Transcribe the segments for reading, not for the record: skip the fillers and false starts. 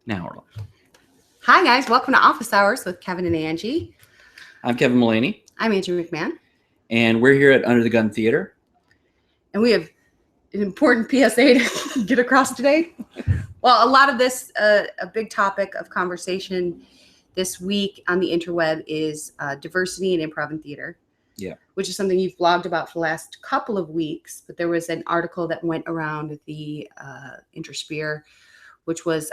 Now we're live. Hi, guys. Welcome to Office Hours with Kevin and Angie. I'm Kevin Mullaney, I'm Angie McMahon. and we're here at Under the Gun Theater. And we have an important PSA to get across today. Well, a lot of this, a big topic of conversation this week on the interweb is diversity in improv and theater. Yeah. Which is something you've blogged about for the last couple of weeks. But there was an article that went around the Intersphere, which was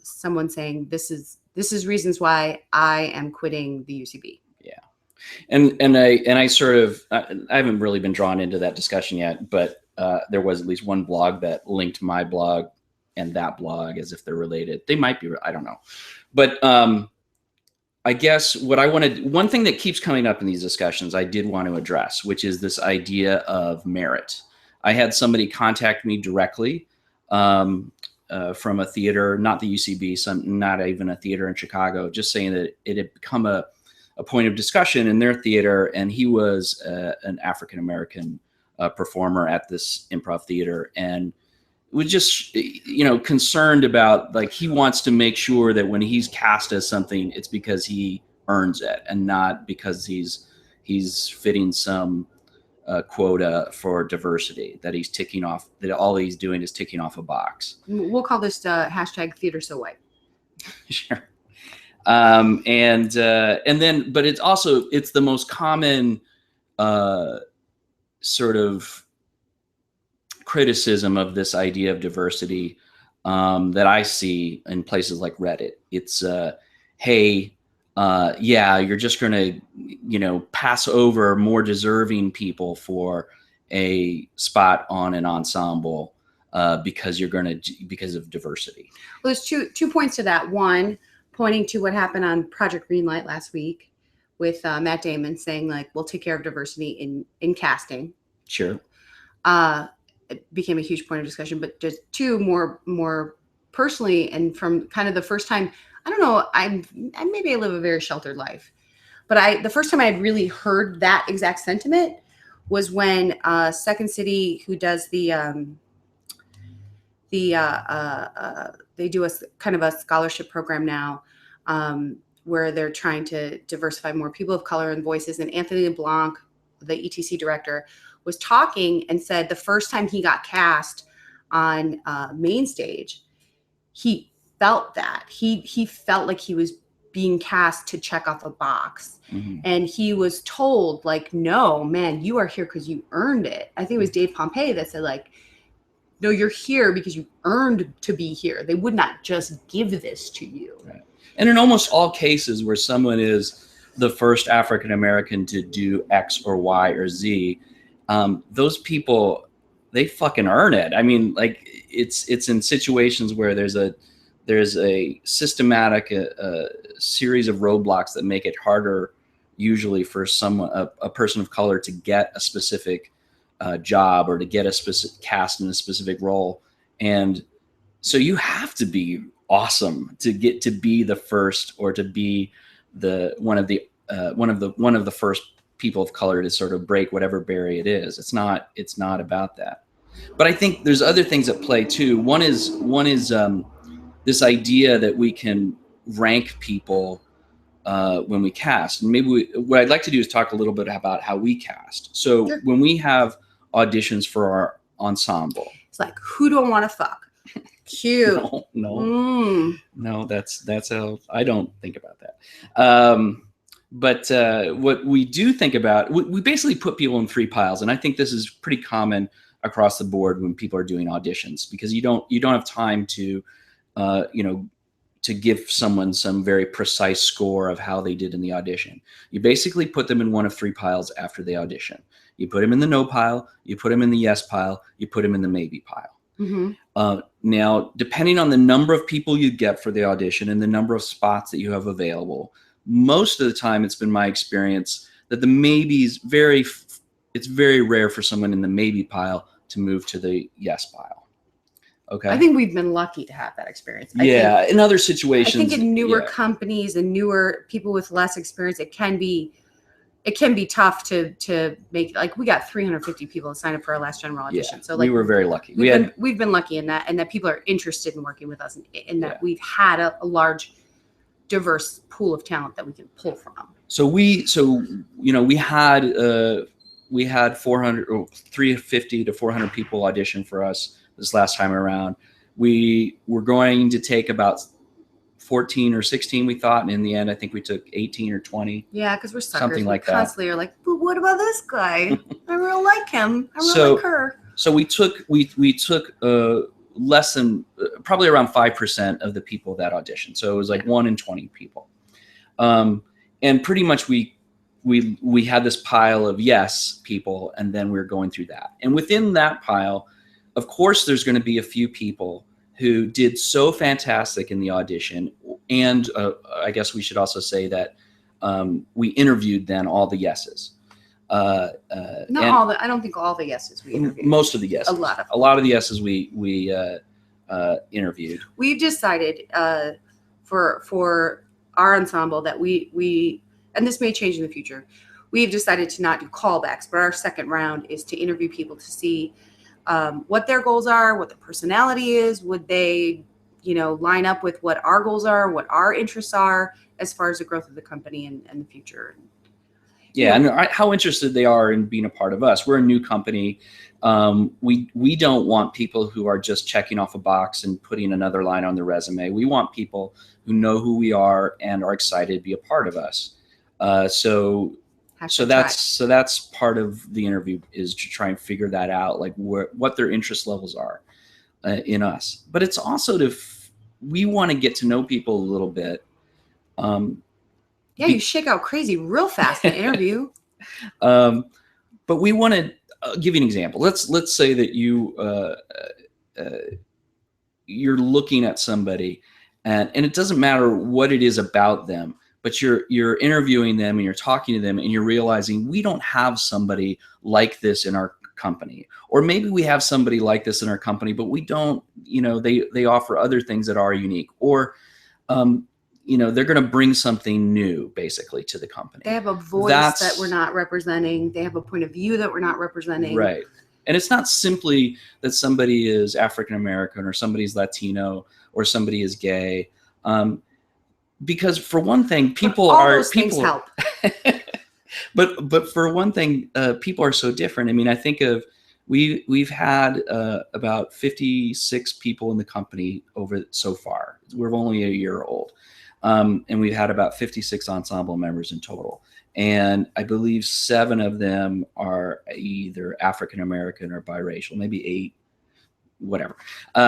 someone saying this is reasons why I am quitting the UCB. Yeah, and I sort of I haven't really been drawn into that discussion yet, but there was at least one blog that linked my blog and that blog as if they're related. They might be, I don't know, but I guess what I wanted, one thing that keeps coming up in these discussions, I did want to address, which is this idea of merit. I had somebody contact me directly. From a theater, not the UCB, not even a theater in Chicago, just saying that it had become a point of discussion in their theater. And he was an African-American performer at this improv theater and was just, concerned about, like, he wants to make sure that when he's cast as something, it's because he earns it and not because he's fitting some quota for diversity that he's ticking off, that all he's doing is ticking off a box. We'll call this hashtag theater so white. Sure. And then, but it's the most common sort of criticism of this idea of diversity that I see in places like Reddit. It's, hey, you're just going to, pass over more deserving people for a spot on an ensemble because of diversity. Well, there's two points to that. One, pointing to what happened on Project Greenlight last week with Matt Damon saying, like, we'll take care of diversity in casting. Sure. It became a huge point of discussion. But just two, more personally, and from kind of the first time, I don't know, maybe I live a very sheltered life, but the first time I had really heard that exact sentiment was when Second City, who does they do a kind of a scholarship program now where they're trying to diversify more people of color and voices. And Anthony LeBlanc, the ETC director, was talking and said the first time he got cast on main stage, he felt that he felt like he was being cast to check off a box. Mm-hmm. And he was told, like, no, man, you are here because you earned it. I think it was Dave Pompey that said, like, no, you're here because you earned to be here. They would not just give this to you. Right. And in almost all cases where someone is the first African-American to do X or Y or Z, those people, they fucking earn it. I mean, like, it's in situations where there's a systematic series of roadblocks that make it harder usually for a person of color to get a specific job or to get a specific cast in a specific role. And so you have to be awesome to get to be the first, or to be one of the first people of color to sort of break whatever barrier it is. It's not about that. But I think there's other things at play too. One is this idea that we can rank people when we cast. And maybe what I'd like to do is talk a little bit about how we cast. So sure. When we have auditions for our ensemble, it's like, who do I want to fuck? Cute. No, that's how I don't think about that. But what we do think about, we basically put people in three piles. And I think this is pretty common across the board when people are doing auditions, because you don't have time to to give someone some very precise score of how they did in the audition. You basically put them in one of three piles after the audition. You put them in the no pile, you put them in the yes pile, you put them in the maybe pile. Mm-hmm. Now, depending on the number of people you get for the audition and the number of spots that you have available, most of the time it's been my experience that the maybes it's very rare for someone in the maybe pile to move to the yes pile. Okay. I think we've been lucky to have that experience. In other situations. I think in newer companies and newer people with less experience, it can be it can be tough to make, like, we got 350 people to sign up for our last general audition. So like we were very lucky. We've been lucky in that, and that people are interested in working with us, and that we've had a large, diverse pool of talent that we can pull from. So we had 350 to 400 people audition for us this last time around. We were going to take about 14 or 16, we thought, and in the end, I think we took 18 or 20. Yeah, because we're suckers. Something like we constantly are like, but what about this guy? I really like him. I really like her. So we took less than probably around 5% of the people that auditioned. So it was like 1 in 20 people. And pretty much we had this pile of yes people, and then we were going through that. And within that pile, of course, there's going to be a few people who did so fantastic in the audition. And I guess we should also say that we interviewed then all the yeses. I don't think all the yeses we interviewed. Most of the yeses. A lot of the yeses we interviewed. We've decided for our ensemble that we and this may change in the future, we've decided to not do callbacks, but our second round is to interview people to see what their goals are, what their personality is, would they, line up with what our goals are, what our interests are as far as the growth of the company and the future. Yeah, and how interested they are in being a part of us. We're a new company. We don't want people who are just checking off a box and putting another line on their resume. We want people who know who we are and are excited to be a part of us. So that's part of the interview, is to try and figure that out, like what their interest levels are in us. But it's also we want to get to know people a little bit. You shake out crazy real fast in an interview. But we want to give you an example. Let's say that you're looking at somebody, and it doesn't matter what it is about them, but you're interviewing them and you're talking to them and you're realizing we don't have somebody like this in our company, or maybe we have somebody like this in our company, but we don't. They offer other things that are unique, or they're going to bring something new, basically, to the company. They have a voice that we're not representing. They have a point of view that we're not representing. Right. And it's not simply that somebody is African-American or somebody's Latino or somebody is gay. Because for one thing, people help. But for one thing, people are so different. I mean, I think of, we've had about 56 people in the company so far. We're only a year old. And we've had about 56 ensemble members in total. And I believe 7 of them are either African-American or biracial, maybe 8, whatever. We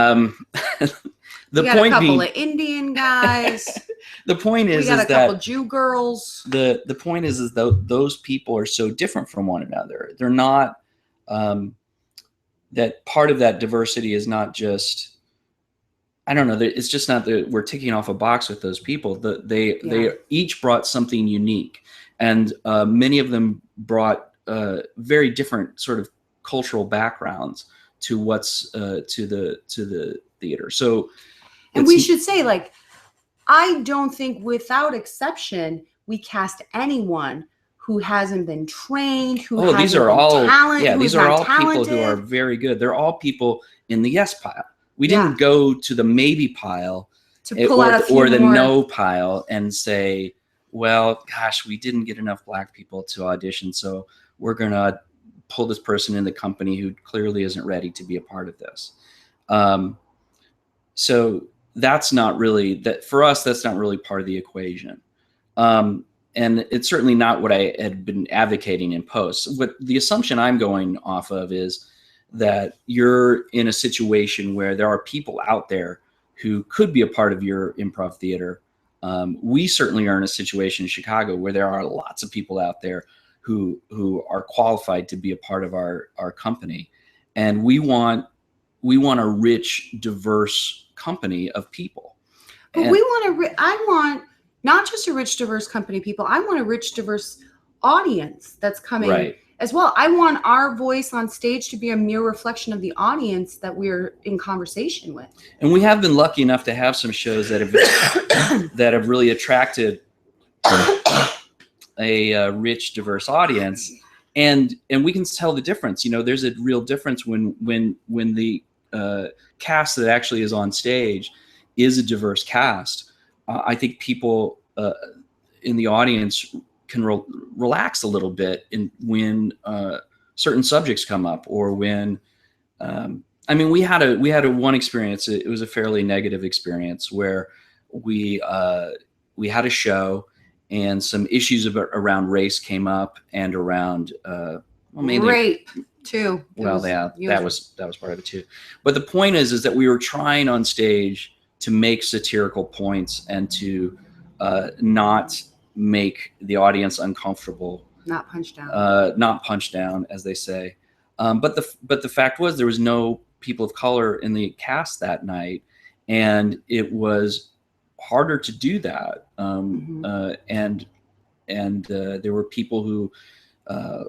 got a couple of Indian guys. The point is, we got a couple Jew girls. The point is those people are so different from one another. They're not, that part of that diversity is not just, I don't know. It's just not that we're ticking off a box with those people. They each brought something unique, and many of them brought very different sort of cultural backgrounds to what's to the theater. So, and we should say, like, I don't think, without exception, we cast anyone who hasn't been trained. These are all people who are very good. They're all people in the yes pile. We didn't go to the maybe pile to pull out a few or the more. No pile and say, well, gosh, we didn't get enough Black people to audition, so we're going to pull this person in the company who clearly isn't ready to be a part of this. So that's not really, for us, that's not really part of the equation. And it's certainly not what I had been advocating in post. What the assumption I'm going off of is that you're in a situation where there are people out there who could be a part of your improv theater. We certainly are in a situation in Chicago where there are lots of people out there who are qualified to be a part of our company. And we want a rich, diverse company of people. But I want not just a rich, diverse company of people. I want a rich, diverse audience that's coming as well. I want our voice on stage to be a mere reflection of the audience that we're in conversation with. And we have been lucky enough to have some shows that have that have really attracted a rich, diverse audience, and we can tell the difference. There's a real difference when the cast that actually is on stage is a diverse cast. I think people in the audience can relax a little bit when certain subjects come up, or when we had a one experience. It was a fairly negative experience where we had a show, and some issues around race came up, and around mainly rape too. Well, that was part of it too. But the point is that we were trying on stage to make satirical points and to not make the audience uncomfortable, not punch down, as they say. But the fact was, there was no people of color in the cast that night, and it was harder to do that. And there were people who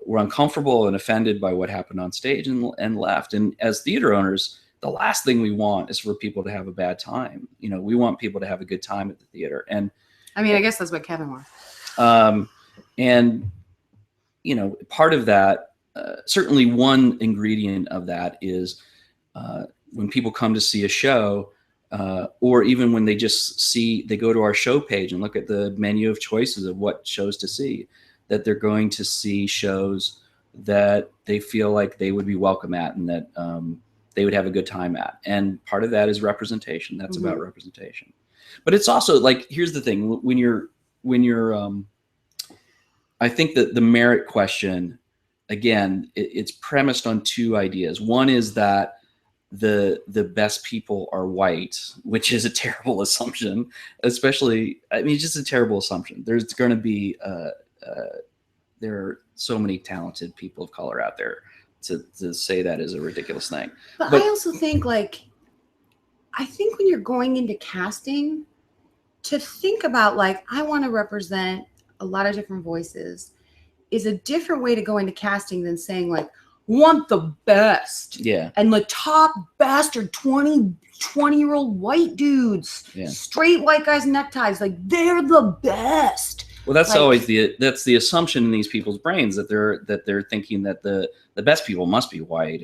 were uncomfortable and offended by what happened on stage and left. And as theater owners, the last thing we want is for people to have a bad time. We want people to have a good time at the theater. And I guess that's what Kevin wants. And part of that, certainly one ingredient of that is when people come to see a show, or even when they go to our show page and look at the menu of choices of what shows to see, that they're going to see shows that they feel like they would be welcome at, and that they would have a good time at. And part of that is representation. That's about representation. But it's also like, here's the thing, when you're I think that the merit question, again, it's premised on two ideas. One is that the best people are white, which is a terrible assumption, especially, it's just a terrible assumption. There's going to be, there are so many talented people of color out there. To say that is a ridiculous thing. But I also think, I think when you're going into casting, to think about, I want to represent a lot of different voices is a different way to go into casting than saying, want the best. Yeah. And the top bastard 20-year-old white dudes, straight white guys in neckties, they're the best. Well, that's always that's the assumption in these people's brains, that they're thinking that the best people must be white.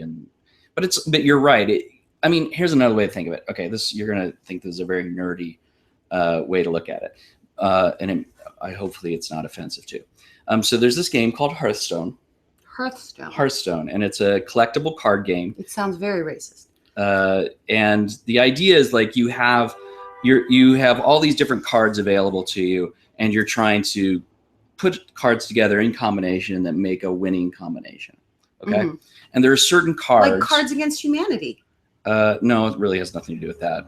But you're right. Here's another way to think of it. Okay, you're gonna think this is a very nerdy way to look at it, and hopefully it's not offensive too. So there's this game called Hearthstone, and it's a collectible card game. It sounds very racist. And the idea is you have all these different cards available to you, and you're trying to put cards together in combination that make a winning combination. Okay. And there are certain cards, like Cards Against Humanity. No, it really has nothing to do with that.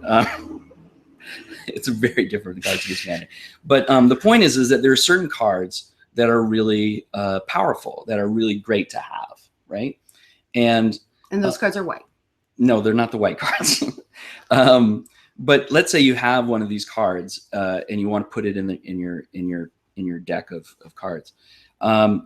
It's a very different Cards Against Humanity. But the point is that there are certain cards that are really powerful, that are really great to have, right? And those cards are white. No, they're not the white cards. But let's say you have one of these cards and you want to put it in your deck of cards.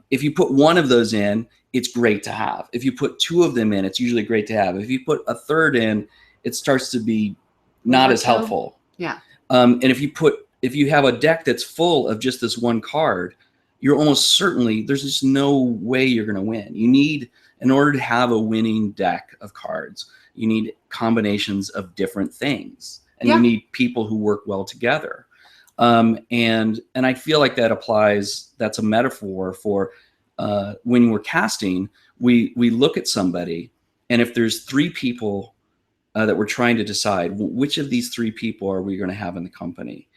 If you put one of those in, it's great to have. If you put two of them in, it's usually great to have. If you put a third in, it starts to be not as helpful. Yeah. And if you have a deck that's full of just this one card, you're almost certainly, there's just no way you're going to win. In order to have a winning deck of cards, you need combinations of different things, and you need people who work well together. And I feel like that's a metaphor for when we're casting, we look at somebody, and if there's three people that we're trying to decide which of these three people are we going to have in the company.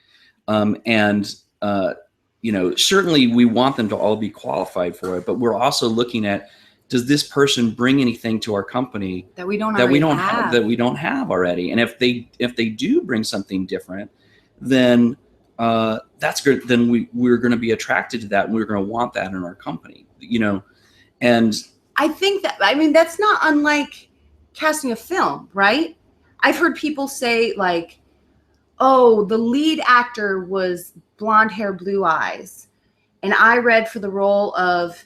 Certainly we want them to all be qualified for it, but we're also looking at, does this person bring anything to our company that we don't have already? And if they do bring something different, then that's good. Then we're going to be attracted to that, and we're going to want that in our company, And I think that's not unlike casting a film, right? I've heard people say oh, the lead actor was blonde hair, blue eyes, and I read for the role of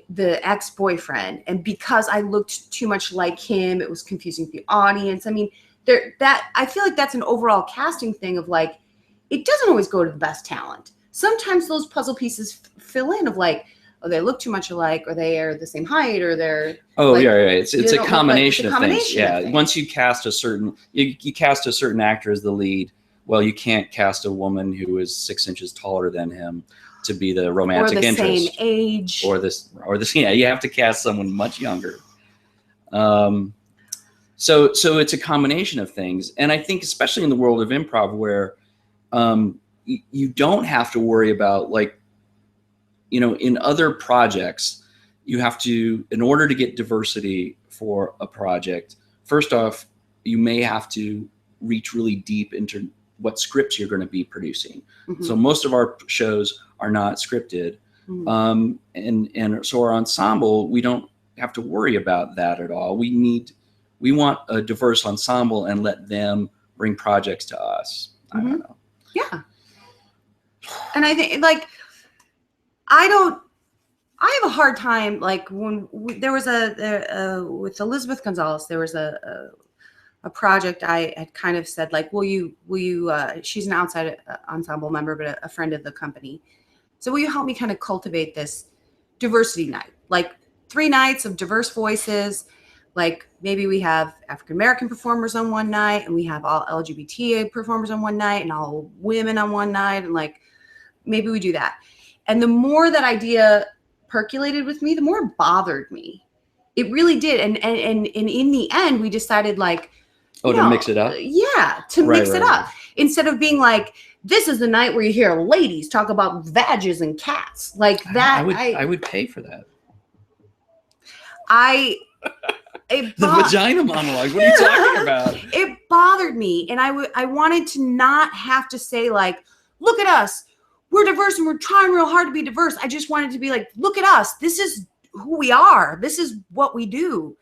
the ex-boyfriend, and because I looked too much like him, it was confusing the audience. I feel like that's an overall casting thing of it doesn't always go to the best talent. sometimes those puzzle pieces fill in of like, oh, they look too much alike, or they are the same height, or they're like, It's a combination of things. Yeah, once you cast a certain you cast a certain actor as the lead, well, you can't cast a woman who is 6 inches taller than him to be the romantic or the interest, same age, or this. Yeah, you have to cast someone much younger. So it's a combination of things, and I think especially in the world of improv where you don't have to worry about, like, in other projects, you have to, in order to get diversity for a project, first off, you may have to reach really deep into what scripts you're going to be producing. Mm-hmm. So most of our shows are not scripted. Mm-hmm. And so our ensemble, we don't have to worry about that at all. We want a diverse ensemble and let them bring projects to us. Mm-hmm. I don't know. Yeah. And I think, like, I have a hard time, like, when there was with Elizabeth Gonzalez, there was a project I had kind of said, like, will you she's an outside ensemble member, but a friend of the company. So will you help me kind of cultivate this diversity night? Like 3 nights of diverse voices. Like, maybe we have African-American performers on one night, and we have all LGBT performers on one night, and all women on one night. And, like, maybe we do that. And the more that idea percolated with me, the more it bothered me. It really did. And in the end, we decided, like, to mix it up? Yeah, to mix it up. Instead of being like, this is the night where you hear ladies talk about vages and cats. Like that. I would pay for that. The vagina monologue. What are you talking about? It bothered me. And I wanted to not have to say, like, look at us. We're diverse and we're trying real hard to be diverse. I just wanted to be like, look at us. This is who we are. This is what we do.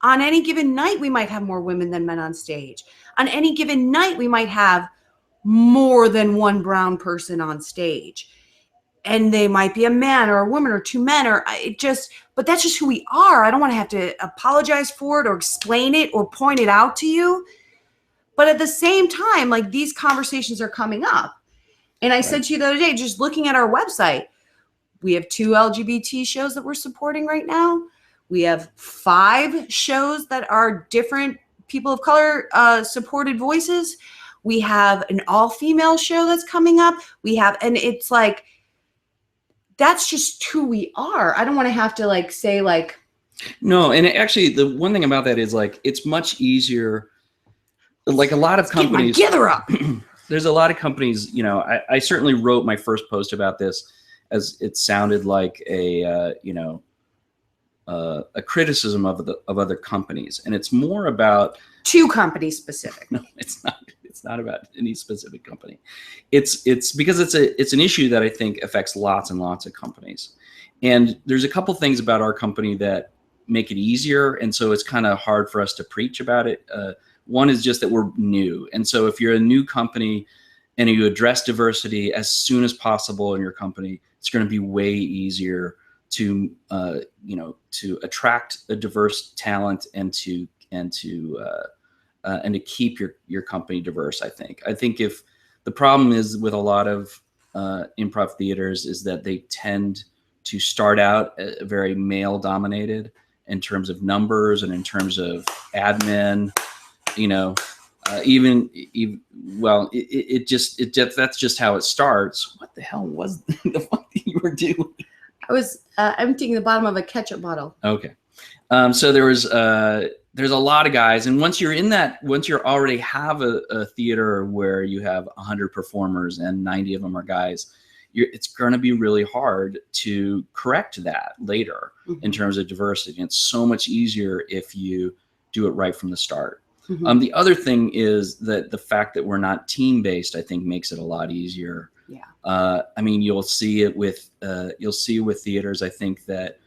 On any given night, we might have more women than men on stage. On any given night, we might have more than one brown person on stage. And they might be a man or a woman or 2 men, but that's just who we are. I don't want to have to apologize for it or explain it or point it out to you. But at the same time, like, these conversations are coming up. And I said to you the other day, just looking at our website, we have 2 LGBT shows that we're supporting right now. We have 5 shows that are different people of color supported voices. We have an all-female show that's coming up. And it's like, that's just who we are. I don't want to have to, like, say, like. No, and actually the one thing about that is, like, it's much easier. Like, a lot of companies. Get my gither up. There's a lot of companies, I certainly wrote my first post about this as it sounded like a criticism of other companies. And it's more about 2 companies specific. No, it's not. It's not about any specific company. It's because it's an issue that I think affects lots and lots of companies. And there's a couple things about our company that make it easier. And so it's kind of hard for us to preach about it. One is just that we're new. And so if you're a new company and you address diversity as soon as possible in your company, it's going to be way easier to attract a diverse talent and to keep your company diverse. I think if the problem is with a lot of improv theaters is that they tend to start out very male dominated in terms of numbers and in terms of admin. That's just how it starts. What the hell was the fuck that you were doing? I was emptying the bottom of a ketchup bottle. Okay. So there's a lot of guys, and once you already have a theater where you have 100 performers and 90 of them are guys, it's going to be really hard to correct that later in terms of diversity. And it's so much easier if you do it right from the start. The other thing is that the fact that we're not team-based, I think, makes it a lot easier. Yeah. You'll see it with theaters. I think that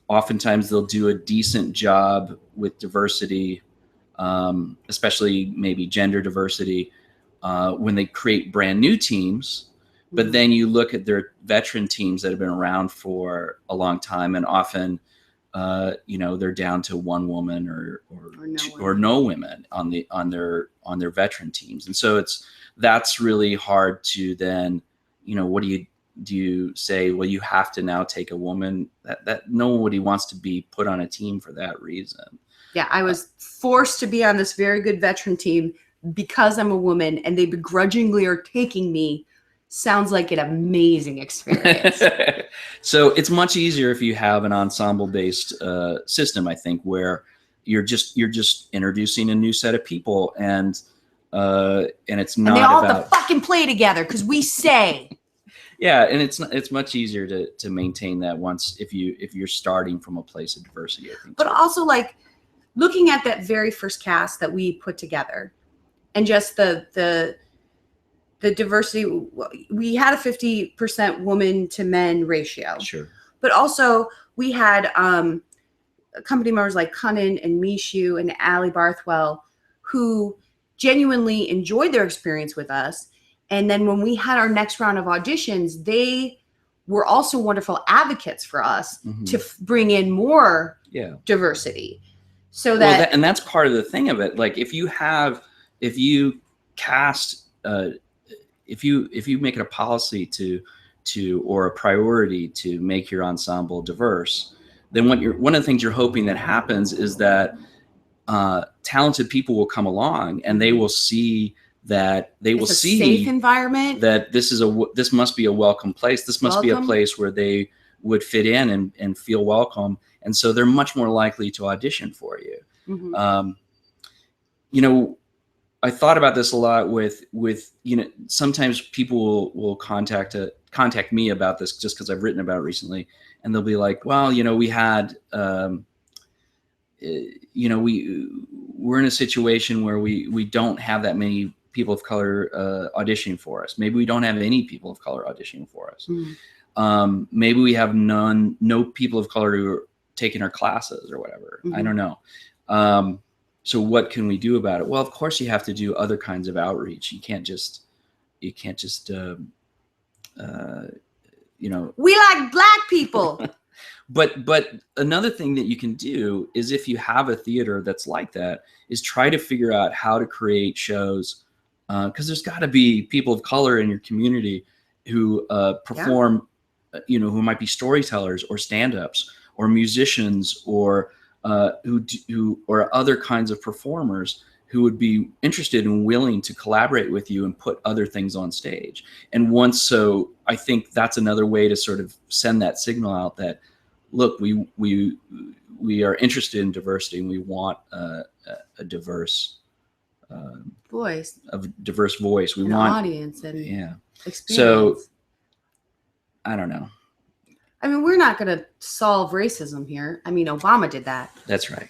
oftentimes they'll do a decent job with diversity, especially maybe gender diversity, when they create brand new teams. But then you look at their veteran teams that have been around for a long time, and often they're down to 1 woman or no women on their veteran teams. And so that's really hard to then, what do you say? Well, you have to now take a woman. That nobody wants to be put on a team for that reason. Yeah, I was forced to be on this very good veteran team because I'm a woman, and they begrudgingly are taking me. Sounds like an amazing experience. So it's much easier if you have an ensemble-based system, I think, where you're just introducing a new set of people, and it's not and they all about have to fucking play together because we say. Yeah, and it's much easier to maintain that once if you're starting from a place of diversity, I think. But also, like, looking at that very first cast that we put together, and just the diversity, we had a 50% woman to men ratio. Sure. But also we had company members like Cunnin and Mishu and Allie Barthwell who genuinely enjoyed their experience with us. And then when we had our next round of auditions, they were also wonderful advocates for us to bring in more diversity. So that, and that's part of the thing of it. Like if you cast, if you make it a policy or a priority to make your ensemble diverse, then one of the things you're hoping that happens is that talented people will come along and they will see that it's a safe environment, that this must be a welcome place. This must be a place where they would fit in and feel welcome. And so they're much more likely to audition for you. I thought about this a lot with sometimes people will contact me about this just because I've written about it recently, and they'll be like, well, we had we're in a situation where we don't have that many people of color auditioning for us. Maybe we don't have any people of color auditioning for us. Maybe we have no people of color who are taking our classes or whatever. I don't know. So what can we do about it? Well, of course you have to do other kinds of outreach. You can't just we like black people. But another thing that you can do is, if you have a theater that's like that, is try to figure out how to create shows, because there's got to be people of color in your community who perform, who might be storytellers or stand-ups or musicians or who or other kinds of performers who would be interested and willing to collaborate with you and put other things on stage. And so I think that's another way to sort of send that signal out that, look, we are interested in diversity and we want a diverse voice. We want an audience and experience. So I don't know. I mean, we're not going to solve racism here. I mean, Obama did that. That's right.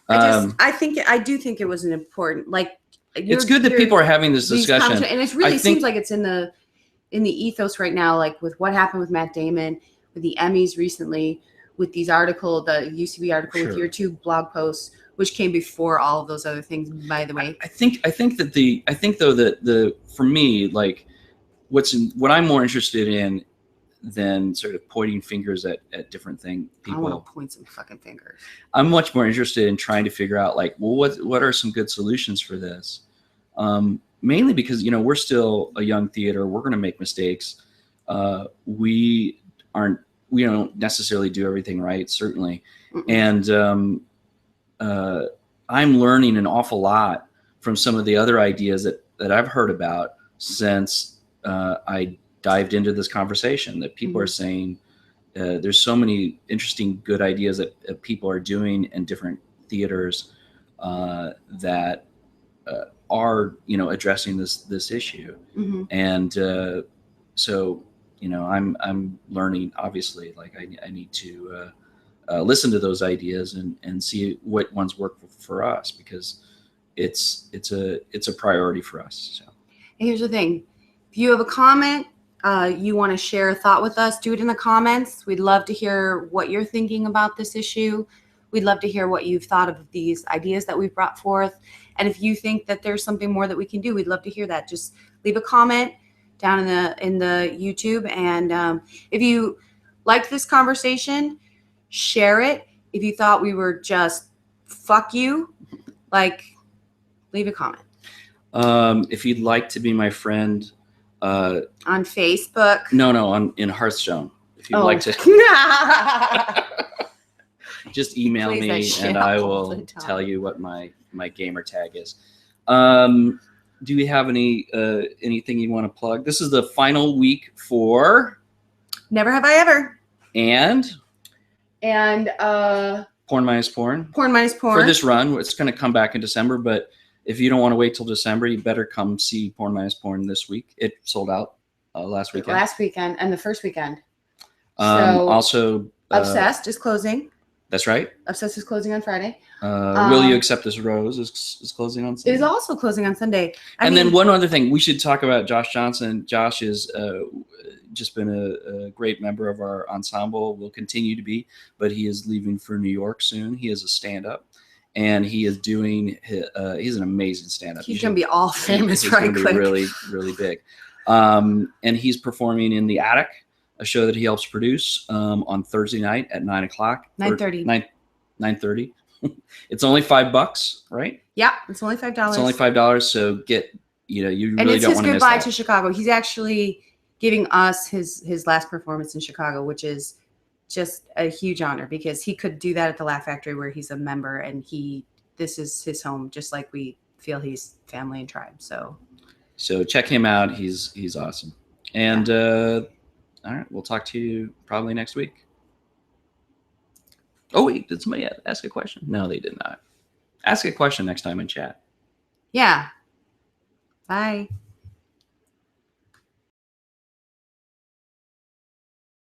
I do think it was an important, like, it's good that people are having this discussion, and it really seems like it's in the ethos right now, like with what happened with Matt Damon, with the Emmys recently, with the UCB article, with your 2 blog posts, which came before all of those other things, by the way. I think for me, like, what I'm more interested in than sort of pointing fingers at different people. I want to point some fucking fingers. I'm much more interested in trying to figure out, like, well, what are some good solutions for this? Mainly because, we're still a young theater. We're going to make mistakes. We don't necessarily do everything right, certainly. And I'm learning an awful lot from some of the other ideas that I've heard about since I dived into this conversation, that people are saying there's so many interesting, good ideas that people are doing in different theaters that are, addressing this issue. And so, I'm learning, obviously, like I need to listen to those ideas and see what ones work for us, because it's a priority for us. So, and here's the thing: if you have a comment, you want to share a thought with us, do it in the comments. We'd love to hear what you're thinking about this issue. We'd love to hear what you've thought of these ideas that we've brought forth. And if you think that there's something more that we can do, we'd love to hear that. Just leave a comment down in the YouTube. And if you liked this conversation, share it. If you thought we were just fuck you, leave a comment. If you'd like to be my friend, On Facebook. No, in Hearthstone. If you'd like to, just email Plays that me shit and I all the will time. tell you what my gamer tag is. Do we have anything you want to plug? This is the final week for Never Have I Ever. And Porn Minus Porn. Porn Minus Porn. For this run, it's going to come back in December, but if you don't want to wait till December, you better come see Porn Minus Porn this week. It sold out last weekend. Last weekend and the first weekend. Also, Obsessed is closing. That's right. Obsessed is closing on Friday. Will You Accept This Rose is closing on Sunday. It is also closing on Sunday. Then one other thing, we should talk about Josh Johnson. Josh has just been a great member of our ensemble, will continue to be, but he is leaving for New York soon. He is a stand-up, and he is doing, he's an amazing stand-up. He's going to be all famous right quick. Be really, really big. And he's performing in The Attic, a show that he helps produce on Thursday night at 9 o'clock. 9:30. 9:30. It's only $5, right? Yeah, it's only $5. It's only $5. So you really don't want to miss that. And it's his goodbye to Chicago. He's actually giving us his last performance in Chicago, which is just a huge honor because he could do that at the Laugh Factory where he's a member and this is his home, just like we feel he's family and tribe. So check him out. He's awesome. And all right, we'll talk to you probably next week. Oh, wait, did somebody ask a question? No, they did not. Ask a question next time in chat. Yeah. Bye.